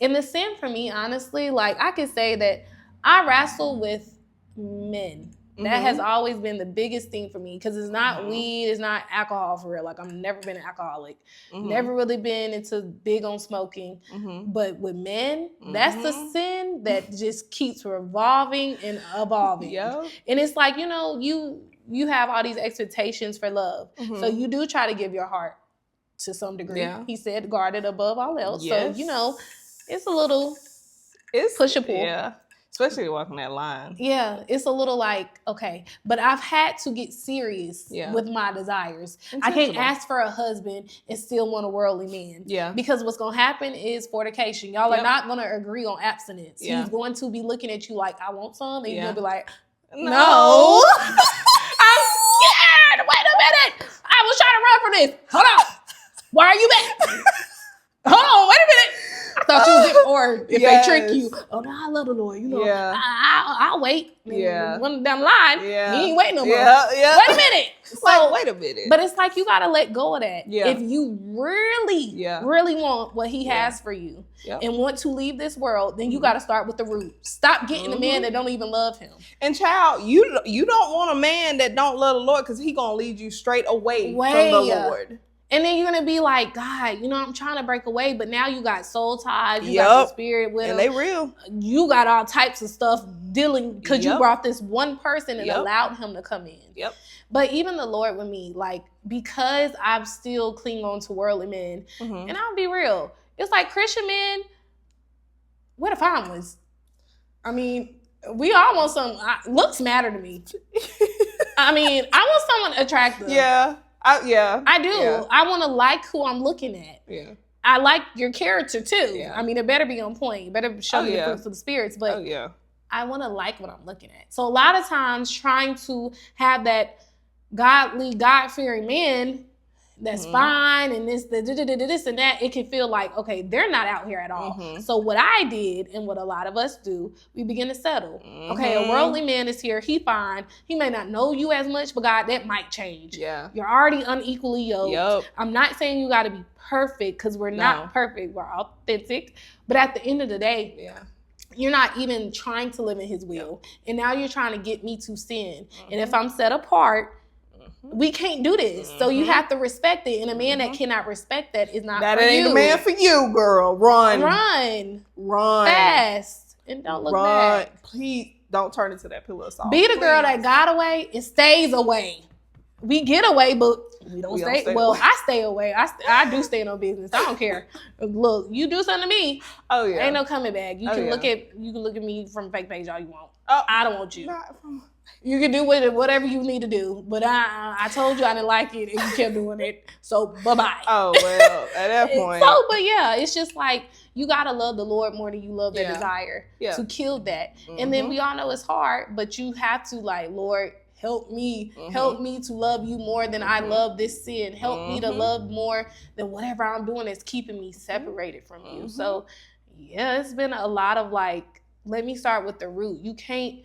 Speaker 3: And the sin for me, honestly, like, I could say that I wrestle with men. That has always been the biggest thing for me, because it's not weed, it's not alcohol for real. Like, I've never been an alcoholic, never really been into big on smoking. But with men, that's the sin that just keeps revolving and evolving. And it's like, you have all these expectations for love. So you do try to give your heart to some degree. He said, guard it above all else. So, it's a little push and pull.
Speaker 2: Yeah. Especially walking that line.
Speaker 3: Yeah, it's a little like, okay. But I've had to get serious with my desires. I can't ask for a husband and still want a worldly man. Yeah. Because what's going to happen is fornication. Y'all are not going to agree on abstinence. He's going to be looking at you like, I want some. And you're going to be like, no. I'm scared. Wait a minute. I was trying to run from this. Hold on. Why are you back? Hold on. Wait a minute. I thought you was getting, or if they trick you, oh no, I love the Lord, I'll wait. One down the line, he ain't waiting no more. Wait a minute. So,
Speaker 2: wait a minute.
Speaker 3: But it's like, you gotta let go of that. If you really want what he has for you and want to leave this world, then you gotta start with the root. Stop getting a man that don't even love him.
Speaker 2: And child, you don't want a man that don't love the Lord, because he gonna lead you straight away from the Lord.
Speaker 3: And then you're going to be like, God, I'm trying to break away, but now you got soul ties, you got your spirit with them.
Speaker 2: And they real.
Speaker 3: You got all types of stuff dealing, because you brought this one person and allowed him to come in. But even the Lord with me, like, because I'm still clinging on to worldly men, and I'll be real, it's like Christian men, where the fine ones? I mean, we all want some, looks matter to me. I mean, I want someone attractive. I do. Yeah. I want to like who I'm looking at. I like your character too. I mean, it better be on point. You better show me the fruits of the spirits. But I want to like what I'm looking at. So a lot of times, trying to have that godly, God-fearing man that's fine and this and that, it can feel like, okay, they're not out here at all. So what I did, and what a lot of us do, we begin to settle. Okay, a worldly man is here, he fine. He may not know you as much, but God, that might change. You're already unequally yoked. I'm not saying you got to be perfect, because we're not perfect. We're authentic. But at the end of the day, you're not even trying to live in his will. And now you're trying to get me to sin. And if I'm set apart, we can't do this. So you have to respect it. And a man that cannot respect that is not for you.
Speaker 2: That ain't the man for you, girl. Run.
Speaker 3: Fast. And don't look back.
Speaker 2: Please don't turn into that pillar of salt.
Speaker 3: Be the girl that got away and stays away. We get away, but We don't stay. Well, I stay away. I do stay in no business. I don't care. Look, you do something to me.
Speaker 2: Oh yeah.
Speaker 3: Ain't no coming back. You can look at me from a fake page all you want.
Speaker 2: Oh,
Speaker 3: I don't want you. You can do with it whatever you need to do. But I told you I didn't like it, and you kept doing it. So bye-bye.
Speaker 2: Oh well, at that point.
Speaker 3: So, but yeah, it's just like you gotta love the Lord more than you love the desire to kill that. And then we all know it's hard, but you have to like, Lord, help me to love you more than I love this sin. Help me to love more than whatever I'm doing that's keeping me separated from you. So yeah, it's been a lot of like, let me start with the root. You can't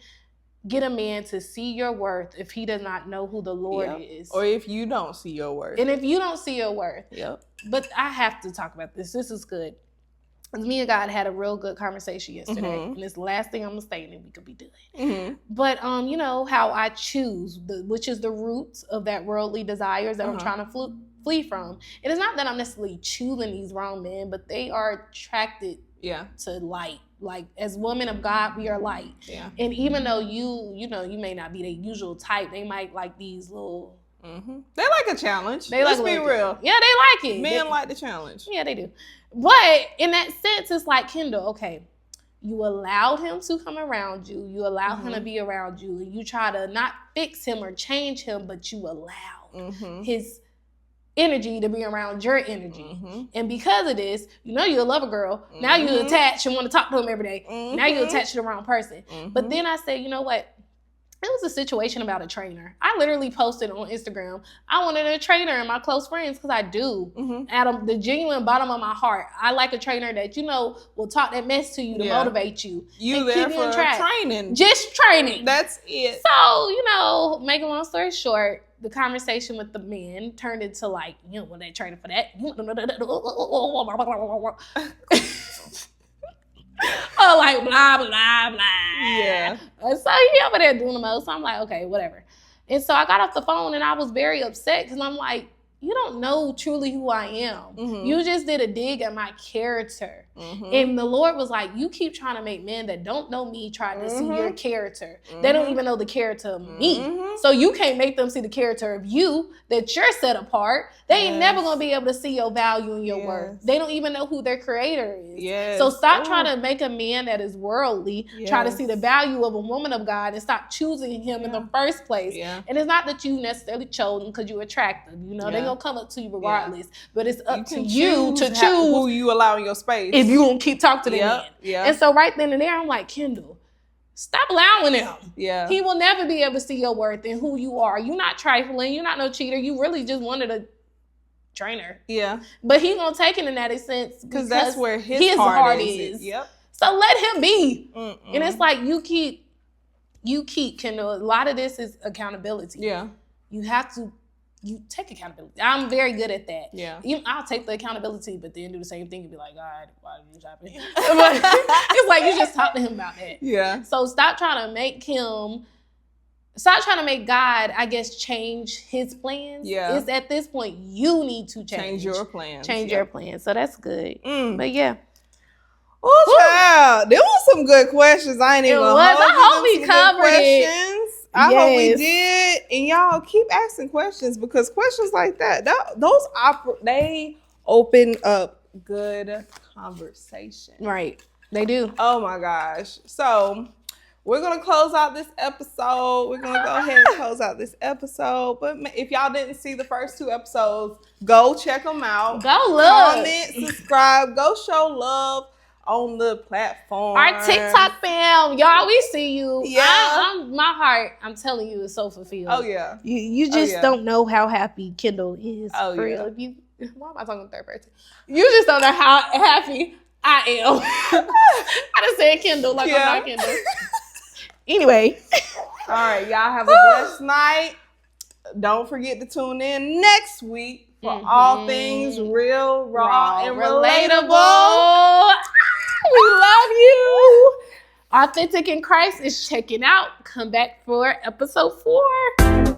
Speaker 3: get a man to see your worth if he does not know who the Lord is.
Speaker 2: Or if you don't see your worth.
Speaker 3: And if you don't see your worth.
Speaker 2: Yep.
Speaker 3: But I have to talk about this. This is good. Me and God had a real good conversation yesterday. And it's the last thing I'm going to say, and then we could be done. But, you know, how I choose, which is the roots of that worldly desires that I'm trying to flee from. And it's not that I'm necessarily choosing these wrong men, but they are attracted to light. Like, as women of God, we are light. Yeah. And even though you may not be the usual type, they might like these little...
Speaker 2: They like a challenge. Let's be real.
Speaker 3: Yeah, they like it.
Speaker 2: Men like the challenge.
Speaker 3: Yeah, they do. But in that sense, it's like, Kendall, okay, you allowed him to come around you. You allowed him to be around you. And you try to not fix him or change him, but you allow his energy to be around your energy. And because of this, you know you'll love a girl. Now you attach and want to talk to him every day. Now you attach to the wrong person. But then I say, you know what? It was a situation about a trainer. I literally posted on Instagram, I wanted a trainer in my close friends because I do. Out of the genuine bottom of my heart, I like a trainer that, you know, will talk that mess to you to motivate you.
Speaker 2: You there for training.
Speaker 3: Just training.
Speaker 2: That's it.
Speaker 3: So, you know, make a long story short, the conversation with the men turned into like, you know, when they training for that. Oh, like blah, blah, blah.
Speaker 2: Yeah.
Speaker 3: And so he over there doing the most. So I'm like, okay, whatever. And so I got off the phone and I was very upset because I'm like, you don't know truly who I am. You just did a dig at my character. And the Lord was like, you keep trying to make men that don't know me try to see your character. They don't even know the character of me. So you can't make them see the character of you, that you're set apart. They ain't never going to be able to see your value and your worth. They don't even know who their creator is. So stop trying to make a man that is worldly try to see the value of a woman of God and stop choosing him in the first place. And it's not that you necessarily chose him because you're attractive. You know, they're going to come up to you regardless. But it's up to you to choose
Speaker 2: who you allow in your space.
Speaker 3: If you won't keep talking to them. And so right then and there, I'm like, Kendall, stop allowing him. He will never be able to see your worth and who you are. You're not trifling. You're not no cheater. You really just wanted a trainer. But he gonna take it in that sense because
Speaker 2: that's where his heart is.
Speaker 3: So let him be. And it's like you keep, Kendall, a lot of this is accountability. You have to take accountability. I'm very good at that. I'll take the accountability, but then do the same thing and be like, God, why did this happen? It's like you just talk to him about that. So stop trying to make God, I guess, change his plans. It's at this point, you need to change your plans. Change your plans. So that's good. But yeah.
Speaker 2: Oh, child. There was some good questions. I ain't even hold you.
Speaker 3: I hope we covered it.
Speaker 2: I hope we did. And y'all keep asking questions because questions like that, they open up good conversation.
Speaker 3: Right. They do.
Speaker 2: Oh my gosh. So we're going to close out this episode. We're going to go ahead and close out this episode. But if y'all didn't see the first 2 episodes, go check them out.
Speaker 3: Go look.
Speaker 2: Comment, subscribe, go show love on the platform.
Speaker 3: Our TikTok fam, y'all, we see you. My heart, I'm telling you, is so fulfilled.
Speaker 2: Oh yeah.
Speaker 3: You just don't know how happy Kendall is. For real. Why am I talking third person? You just don't know how happy I am. I just said Kendall like I'm not Kendall. Anyway.
Speaker 2: All right, y'all have a blessed night. Don't forget to tune in next week for all things real, raw, and relatable.
Speaker 3: We love you. Authentic in Christ is checking out. Come back for episode 4.